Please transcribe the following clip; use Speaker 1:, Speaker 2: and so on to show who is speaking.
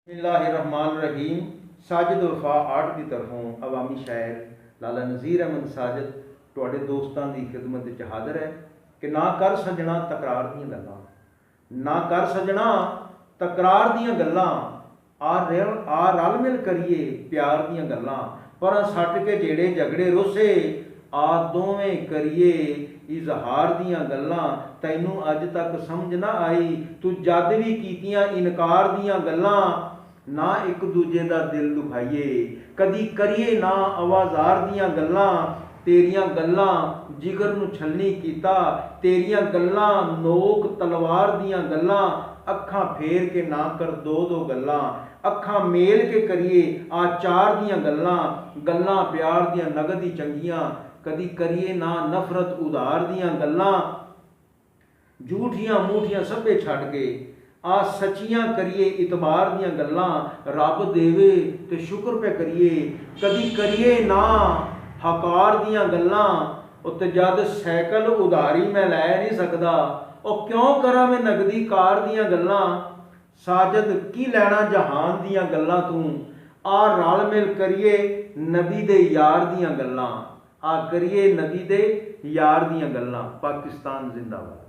Speaker 1: बिस्मिल्लाहिर्रहमानिर्रहीम। साजिद वफा आर्ट की तरफों अवामी शायर लाला नज़ीर अहमद साजिद तुहाडे दोस्तां दी खिदमत विच हाज़र है कि ना कर सजना तकरार दीयां गल्लां, ना कर सजना तकरार दीयां गल्लां, आ रल मिल करिए प्यार दीयां गल्लां, पर सट के जेड़े झगड़े रोसे आ दोवें करिए इजहार दीयां गल्लां। तैनू अज तक समझ ना आई तू जद भी कीतियां इनकार दीयां गल्लां, ना एक दूजे दा दिल दुखाइए कदी करिए ना आवाज़ार दीयां गल्लां। तेरियां गल्लां जिगर नू छलनी कीता, तेरियां गल्लां नोक तलवार दीयां गल्लां। अखां फेर के ना कर दो दो गल्लां, अखां मेल के करिए आ चार दीयां गल्लां। गल्लां प्यार दीयां नगद ही चंगियां, कदी करिए ना नफरत उधार दीयां गल्लां। झूठियां मूठियां सभे छड्ड के आ सच्चियां करिए इतबार दीयां गल्लां। रब देवे ते शुक्र पे करिए, कदी करिए ना हकार दीयां गल्लां। ते जद सैकल उधारी मैं लै नहीं सकदा, क्यों करा मैं नगदी कार दीयां गल्लां। साजिद की लैना जहान दीयां गल्लां तू, आ रल मिल करिए नबी दे यार दीयां गल्लां। आ करिए नबी दे यार दीयां गल्लां। पाकिस्तान जिंदाबाद।